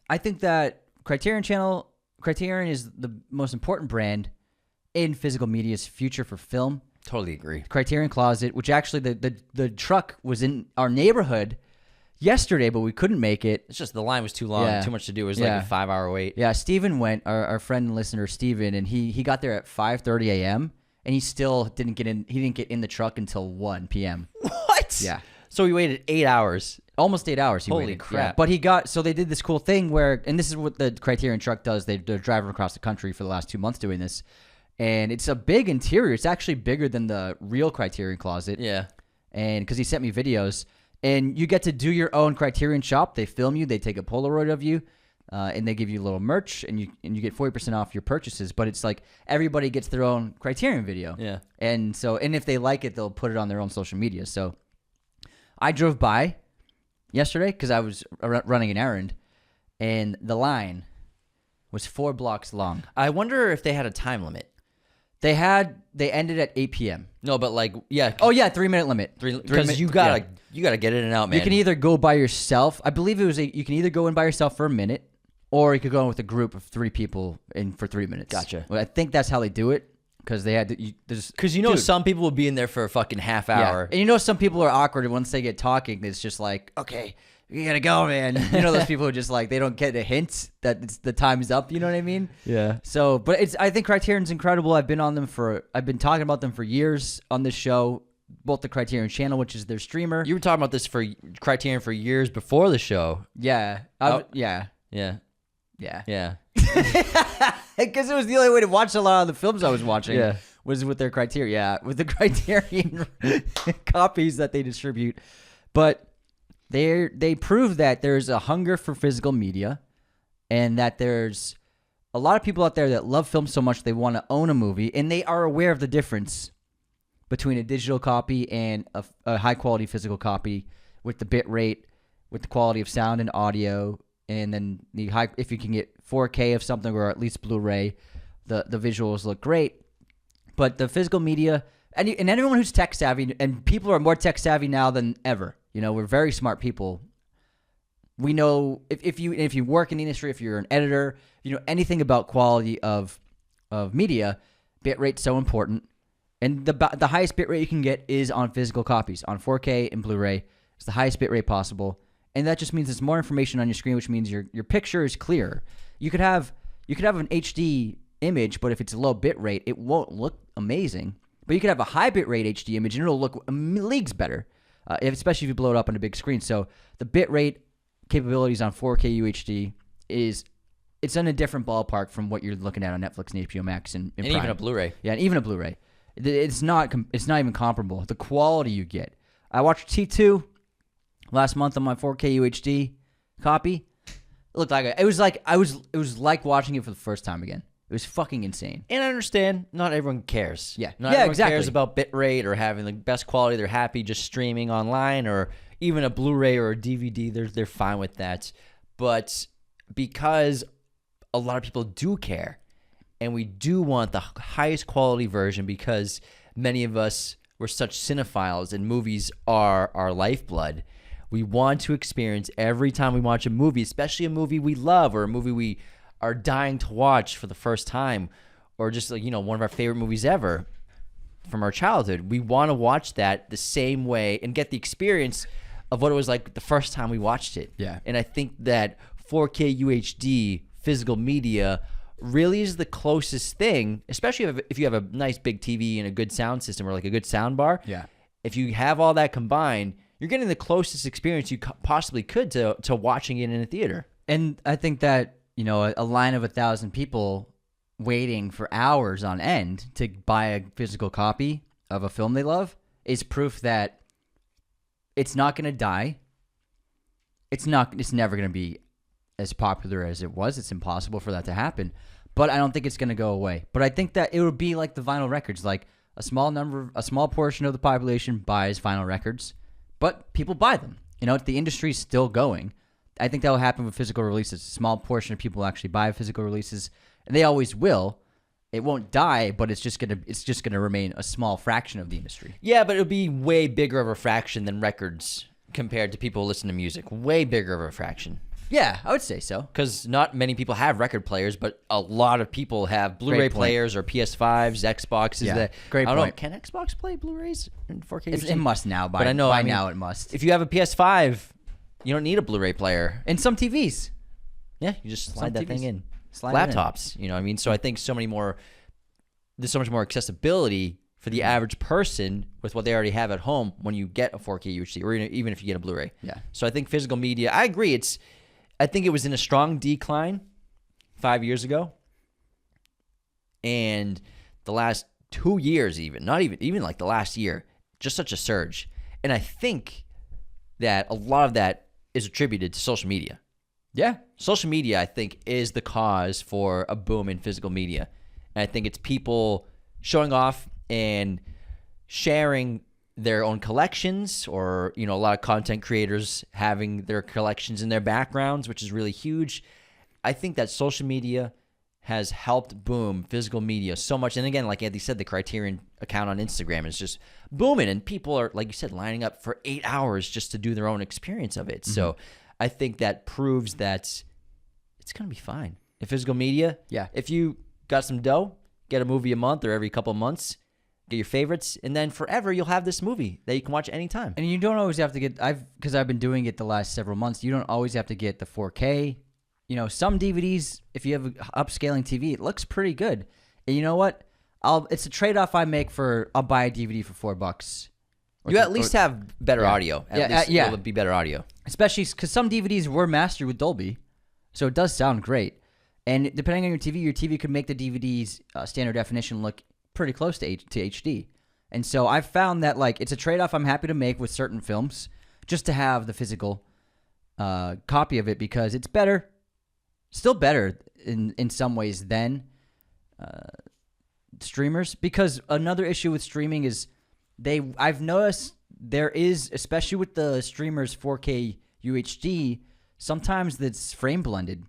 I think that Criterion is the most important brand in physical media's future for film. Totally agree. Criterion Closet, which actually the truck was in our neighborhood yesterday, but we couldn't make it. It's just the line was too long, Yeah. too much to do. It was Yeah. like a 5-hour wait. Yeah, Steven went, our friend and listener Steven, and he got there at 5:30 a.m. and he still didn't get in. He didn't get in the truck until 1 p.m. What? Yeah. So we waited 8 hours. Almost 8 hours. He Holy waited. crap. Yeah. But he got, so they did this cool thing where, and this is what the Criterion truck does. They're driving across the country for the last 2 months doing this. And it's a big interior. It's actually bigger than the real Criterion Closet. Yeah. And because he sent me videos, and you get to do your own Criterion shop. They film you, they take a Polaroid of you, and they give you a little merch, and you get 40% off your purchases. But it's like everybody gets their own Criterion video. Yeah. And if they like it, they'll put it on their own social media. So I drove by yesterday because I was running an errand, and the line was 4 blocks long. I wonder if they had a time limit. They ended at 8 p.m. No, but like, yeah. Oh yeah, 3-minute limit. Because you gotta get in and out, man. You can either go by yourself. I believe you can either go in by yourself for a minute, or you could go in with a group of 3 people in for 3 minutes. Gotcha. Well, I think that's how they do it because they had to. Because you know some people will be in there for a fucking half hour. And you know some people are awkward, and once they get talking, it's just like, okay, you gotta go, man. You know those people who just like they don't get the hints that the time is up. You know what I mean? Yeah. So, but I think Criterion's incredible. I've been talking about them for years on this show, both the Criterion channel, which is their streamer. You were talking about this for Criterion for years before the show. Yeah. Yeah. Yeah. Yeah. Because it was the only way to watch a lot of the films I was watching. Yeah. Was with their Criterion. Yeah, with the Criterion copies that they distribute. But they prove that there's a hunger for physical media, and that there's a lot of people out there that love film so much they want to own a movie, and they are aware of the difference between a digital copy and a high quality physical copy, with the bit rate, with the quality of sound and audio, and then if you can get 4K of something, or at least Blu-ray, the visuals look great. But the physical media, and everyone who's tech savvy, and people are more tech savvy now than ever. You know, we're very smart people. We know if you work in the industry, if you're an editor, you know anything about quality of media, bit rate's so important. And the highest bit rate you can get is on physical copies, on 4K and Blu-ray. It's the highest bit rate possible, and that just means there's more information on your screen, which means your picture is clearer. You could have an HD image, but if it's a low bit rate, it won't look amazing. But you could have a high bit rate HD image, and it'll look leagues better. especially if you blow it up on a big screen. So the bitrate capabilities on 4K UHD it's in a different ballpark from what you're looking at on Netflix and HBO Max and And Prime. even a Blu-ray. Yeah, and even a Blu-ray. It's not even comparable. The quality you get. I watched T2 last month on my 4K UHD copy. It looked like it was like watching it for the first time again. It was fucking insane. And I understand not everyone cares. Yeah. Not Yeah, everyone exactly. cares about bitrate or having the best quality. They're happy just streaming online, or even a Blu-ray or a DVD. They're fine with that. But because a lot of people do care, and we do want the highest quality version, because many of us were such cinephiles and movies are our lifeblood. We want to experience every time we watch a movie, especially a movie we love or a movie we are dying to watch for the first time, or just like, one of our favorite movies ever from our childhood. We want to watch that the same way and get the experience of what it was like the first time we watched it. Yeah. And I think that 4K UHD physical media really is the closest thing, especially if you have a nice big TV and a good sound system or like a good sound bar. Yeah. If you have all that combined, you're getting the closest experience you possibly could to watching it in a theater. And I think that, a line of 1,000 people waiting for hours on end to buy a physical copy of a film they love is proof that it's not going to die. It's never going to be as popular as it was. It's impossible for that to happen. But I don't think it's going to go away. But I think that it would be like the vinyl records. Like a small portion of the population buys vinyl records, but people buy them. The industry's still going. I think that will happen with physical releases. A small portion of people actually buy physical releases, and they always will. It won't die, but it's just gonna remain a small fraction of the industry. Yeah, but it would be way bigger of a fraction than records compared to people who listen to music. Way bigger of a fraction. Yeah, I would say so. Because not many people have record players, but a lot of people have Blu-ray point. players or PS5s, Xboxes. Yeah, That great I don't point. know, can Xbox play Blu-rays in 4K? It must now. By, But I know, by I mean, now it must. If you have a PS5, you don't need a Blu-ray player. And some TVs. Yeah, you just slide that TVs. thing in. Slide it in. Laptops, you know what I mean? So I think there's so much more accessibility for the average person with what they already have at home when you get a 4K UHD, or even if you get a Blu-ray. Yeah. So I think physical media, I agree. I think it was in a strong decline 5 years ago. And the last 2 years, not even like the last year, just such a surge. And I think that a lot of that is attributed to social media. Yeah. Social media, I think, is the cause for a boom in physical media. And I think it's people showing off and sharing their own collections, or, a lot of content creators having their collections in their backgrounds, which is really huge. I think that social media has helped boom physical media so much. And again, like Andy said, the Criterion account on Instagram is just booming, and people are, like you said, lining up for 8 hours just to do their own experience of it. So I think that proves that it's going to be fine. In physical media, Yeah. if you got some dough, get a movie a month or every couple of months, get your favorites, and then forever you'll have this movie that you can watch anytime. And you don't always have to get, because I've been doing it the last several months, you don't always have to get the 4K. Some DVDs, if you have an upscaling TV, it looks pretty good. And you know what? It's a trade-off I make I'll buy a DVD for $4. You at least have better audio. At least yeah. it'll be better audio. Especially because some DVDs were mastered with Dolby, so it does sound great. And depending on your TV could make the DVD's standard definition look pretty close to HD. And so I've found that it's a trade-off I'm happy to make with certain films, just to have the physical copy of it, because it's better, still better in some ways than streamers. Because another issue with streaming is I've noticed there is, especially with the streamers 4K UHD, sometimes that's frame blended.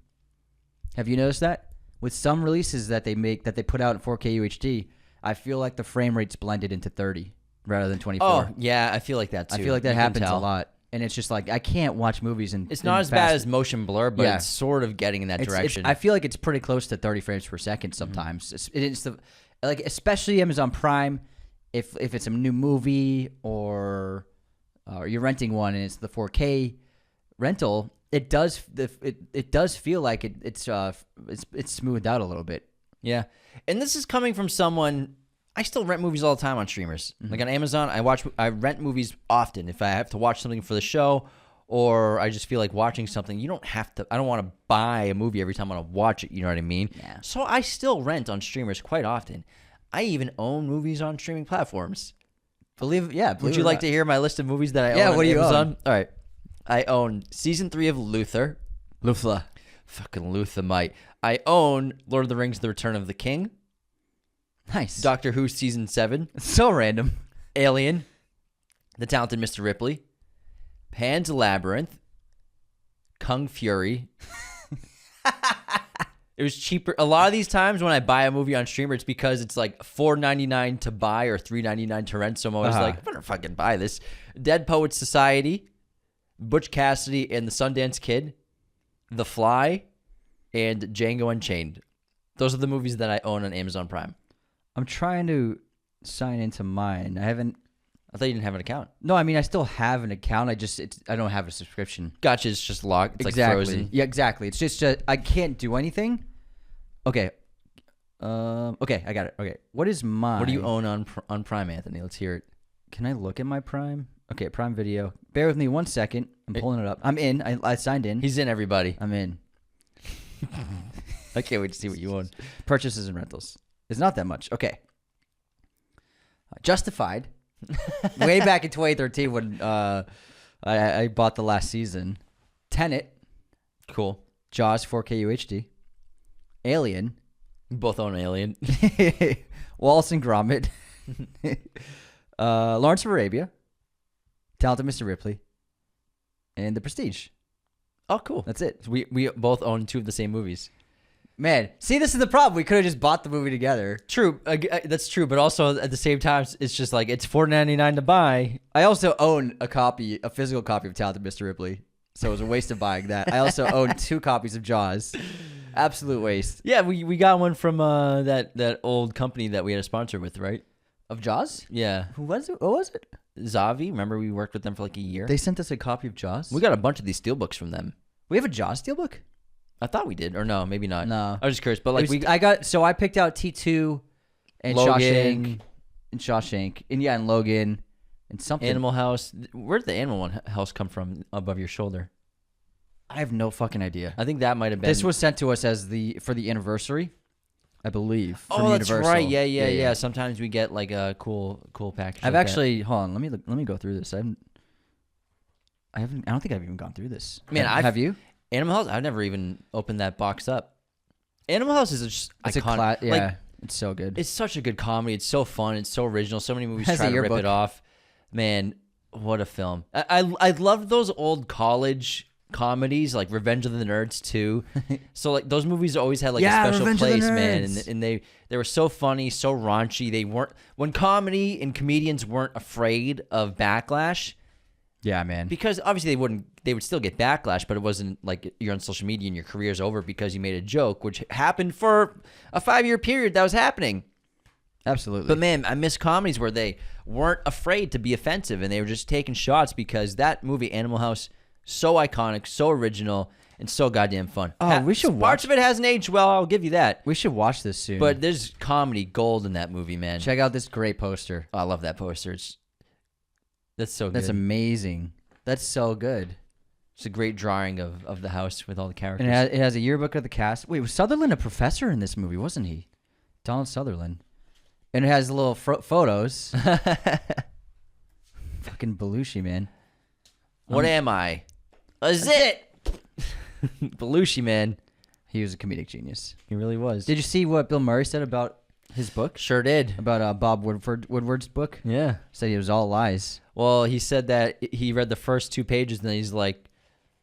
Have you noticed that? With some releases that they put out in 4K UHD, I feel like the frame rate's blended into 30 rather than 24. Oh, yeah, I feel like that too. I feel like that You can happens a tell. lot. And it's just I can't watch movies in It's not as bad as motion blur, but Yeah. it's sort of getting in that direction. I feel like it's pretty close to 30 frames per second sometimes. It's especially Amazon Prime, if it's a new movie or you're renting one and it's the 4K rental, it does feel like it's smoothed out a little bit. Yeah. And this is coming from someone, I still rent movies all the time on streamers. Like on Amazon, I rent movies often. If I have to watch something for the show, or I just feel like watching something, you don't have to. I don't want to buy a movie every time I want to watch it. You know what I mean? Yeah. So I still rent on streamers quite often. I even own movies on streaming platforms. Believe Would you like to hear my list of movies that I Yeah, own on what do you Amazon? own? All right. I own season 3 of Luther. Lufla? Fucking Luthamite. I own Lord of the Rings: The Return of the King. Nice. Doctor Who season 7. So random. Alien. The Talented Mr. Ripley. Pan's Labyrinth. Kung Fury. It was cheaper. A lot of these times when I buy a movie on streamer, it's because it's like $4.99 to buy or $3.99 to rent. So I'm always like, I better fucking buy this. Dead Poets Society, Butch Cassidy and the Sundance Kid, The Fly, and Django Unchained. Those are the movies that I own on Amazon Prime. I'm trying to sign into mine. I haven't. I thought you didn't have an account. No, I mean I still have an account. I don't have a subscription. Gotcha. It's just locked. It's exactly. like frozen. Yeah, exactly. It's just I can't do anything. Okay. Okay, I got it. Okay, what is mine? What do you own on Prime, Anthony? Let's hear it. Can I look at my Prime? Okay, Prime Video. Bear with me 1 second. I'm pulling it up. I'm in. I signed in. He's in, everybody. I'm in. I can't wait to see what you own. Purchases and rentals. It's not that much. Okay. Justified. Way back in 2013 when I bought the last season. Tenet. Cool. Jaws 4K UHD. Alien. We both own Alien. Wallace and Gromit. Lawrence of Arabia. Talented Mr. Ripley. And The Prestige. Oh, cool. That's it. We both own 2 of the same movies. Man, see, this is the problem. We could have just bought the movie together. True. That's true. But also at the same time, it's just like it's $4.99 to buy. I also own a physical copy of Talented Mr. Ripley. So it was a waste of buying that. I also own 2 copies of Jaws. Absolute waste. Yeah, we got one from that old company that we had a sponsor with, right? Of Jaws? Yeah. Who was it? What was it? Zavi. Remember we worked with them for like a year? They sent us a copy of Jaws? We got a bunch of these steelbooks from them. We have a Jaws steelbook? I thought we did. Or no, maybe not. No. I was just curious. But like I picked out T2 and Logan. Shawshank. And Logan and something. Animal House. Where did the Animal House come from above your shoulder? I have no fucking idea. I think that might have been. This was sent to us for the anniversary, I believe. From Oh, that's Universal. right. Yeah. Sometimes we get like a cool package. I've like actually hold on. Let me go through this. I don't think I've even gone through this. Man, have you? Animal House. I've never even opened that box up. Animal House is just It's iconic. yeah, Like, it's so good. it's such a good comedy. It's so fun. It's so original. So many movies Has try a to rip yearbook. it off. Man, what a film! I love those old college comedies like Revenge of the Nerds too. So like those movies always had like a special Revenge of the place, man. Nerds. And they were so funny, so raunchy. They weren't when comedy and comedians weren't afraid of backlash. Yeah, man. Because obviously they would still get backlash, but it wasn't like you're on social media and your career's over because you made a joke, which happened for a 5-year period that was happening. Absolutely. But man, I miss comedies where they weren't afraid to be offensive and they were just taking shots because that movie, Animal House, so iconic, so original, and so goddamn fun. Oh, we should Parts of it hasn't aged well, I'll give you that. we should watch this soon. But there's comedy gold in that movie, man. check out this great poster. Oh, I love that poster. That's so good. That's amazing. That's so good. It's a great drawing of the house with all the characters. And it has a yearbook of the cast. Wait, was Sutherland a professor in this movie, wasn't he? Donald Sutherland. And it has little photos. Fucking Belushi, man. What am I? A zit! Belushi, man. He was a comedic genius. He really was. Did you see what Bill Murray said about his book? Sure did. About Bob Woodward's book? Yeah. Said it was all lies. Well, he said that he read the first 2 pages and then he's like,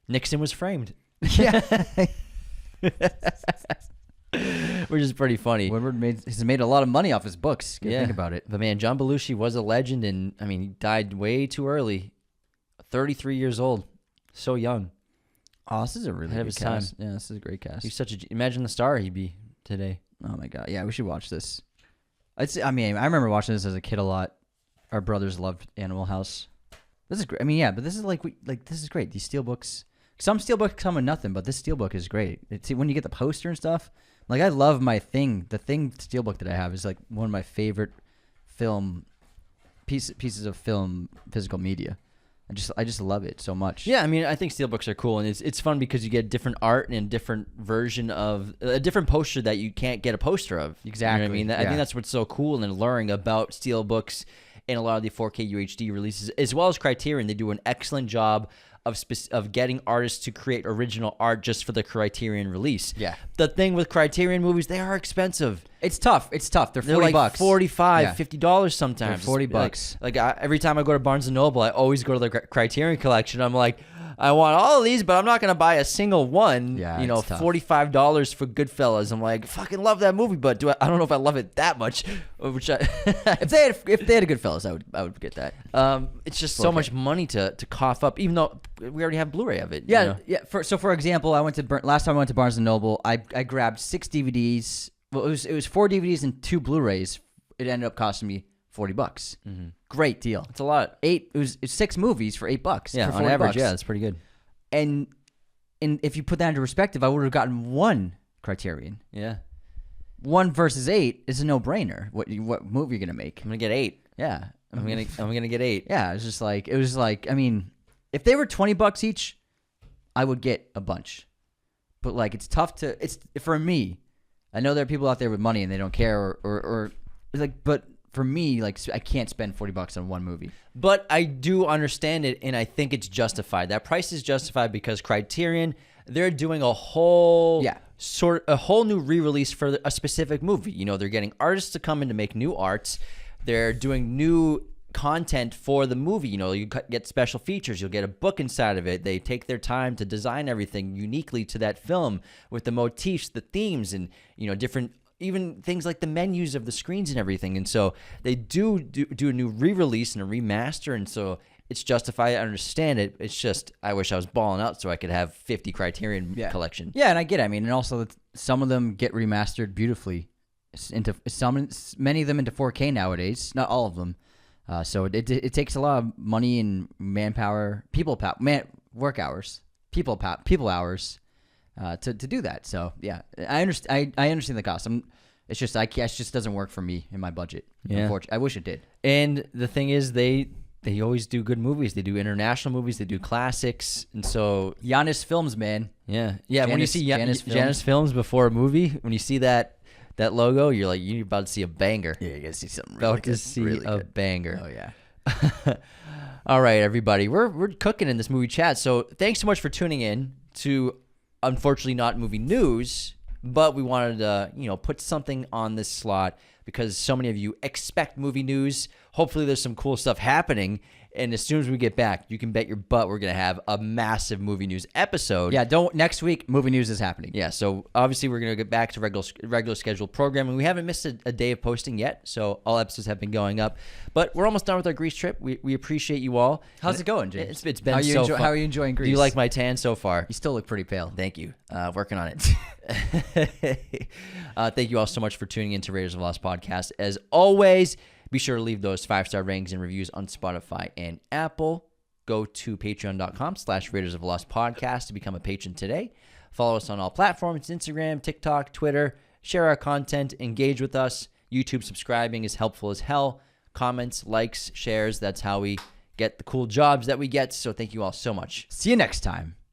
Nixon was framed. Yeah. Which is pretty funny. Woodward has made a lot of money off his books. Good think about it. But man, John Belushi was a legend and I mean, he died way too early. 33 years old. So young. Oh, this is a really Ahead of good his time. cast. Yeah, this is a great cast. He's such imagine the star he'd be today. Oh my god. Yeah, we should watch this. I remember watching this as a kid a lot. Our brothers loved Animal House. This is great. I mean, yeah, but this is this is great. These steelbooks. Some steelbooks come with nothing, but this steelbook is great. See, when you get the poster and stuff, like I love my Thing. The Thing steelbook that I have is like one of my favorite film pieces of film, physical media. I just love it so much. Yeah, I mean, I think steelbooks are cool, and it's fun because you get different art and a different version of a different poster that you can't get a poster of. Exactly. You know what I mean? I think that's what's so cool and alluring about steelbooks and a lot of the 4K UHD releases, as well as Criterion. They do an excellent job of getting artists to create original art just for the Criterion release. Yeah. The thing with Criterion movies, they are expensive. It's tough. They're They're $40 like bucks. $45, $50 sometimes. They're $40 Like- bucks. Like, every time I go to Barnes & Noble, I always go to the Criterion collection. I'm like, I want all of these, but I'm not going to buy a single one. Yeah, you know, it's tough. $45 for Goodfellas. I'm like, fucking love that movie, but I don't know if I love it that much. Which If they had a Goodfellas, I would get that. it's just so much money to cough up, even though we already have Blu-ray of it. Yeah, you know? yeah. For example, last time I went to Barnes and Noble, I grabbed 6 DVDs. Well, it was 4 DVDs and 2 Blu-rays. It ended up costing me $40. Mm-hmm. Great deal. It's a lot. It was 6 movies for $8. Yeah, for on $40. average, yeah, that's pretty good. And if you put that into perspective, I would have gotten 1 Criterion. Yeah. 1 versus 8 is a no-brainer. What movie you're gonna make? I'm gonna get 8. Yeah, I'm gonna get 8. Yeah, it was like I mean, if they were $20 each, I would get a bunch. But like, it's tough to. It's for me. I know there are people out there with money and they don't care, or like, but for me, like, I can't spend $40 on one movie. But I do understand it, and I think it's justified. That price is justified because Criterion, they're doing a whole new re-release for a specific movie. You know, they're getting artists to come in to make new arts. They're doing new content for the movie. You know, you get special features. You'll get a book inside of it. They take their time to design everything uniquely to that film with the motifs, the themes, and, you know, different, even things like the menus of the screens and everything. And so they do a new re-release and a remaster, and so it's justified. I understand it. It's just I wish I was balling out so I could have 50 Criterion collection. Yeah, and I get it. I mean, and also some of them get remastered beautifully many of them into 4K nowadays. Not all of them. So it takes a lot of money and manpower, work hours, people hours to do that. So yeah, I understand. I understand the cost. It's just it just doesn't work for me in my budget. Yeah. Unfortunately, I wish it did. And the thing is, they always do good movies. They do international movies. They do classics, and so Janus Films, man. yeah. When you see Janus Janus Films before a movie, when you see that logo, you're like, you're about to see a banger. Yeah, you gotta see something really About good. to see really a good. banger. Oh yeah. All right, everybody, we're cooking in this movie chat. So thanks so much for tuning in to, unfortunately, not movie news, but we wanted to put something on this slot because so many of you expect movie news. Hopefully, there's some cool stuff happening. And as soon as we get back, you can bet your butt we're going to have a massive movie news episode. Yeah, next week, movie news is happening. Yeah, so obviously we're going to get back to regular scheduled programming. We haven't missed a day of posting yet, so all episodes have been going up. But we're almost done with our Greece trip. We appreciate you all. How's it going, James? It's been so fun. How are you enjoying Greece? Do you like my tan so far? You still look pretty pale. Thank you. Working on it. Thank you all so much for tuning in to Raiders of the Lost Podcast. As always, be sure to leave those 5-star ratings and reviews on Spotify and Apple. Go to patreon.com/Raiders of the Lost Podcast to become a patron today. Follow us on all platforms, Instagram, TikTok, Twitter. Share our content. Engage with us. YouTube subscribing is helpful as hell. Comments, likes, shares. That's how we get the cool jobs that we get. So thank you all so much. See you next time.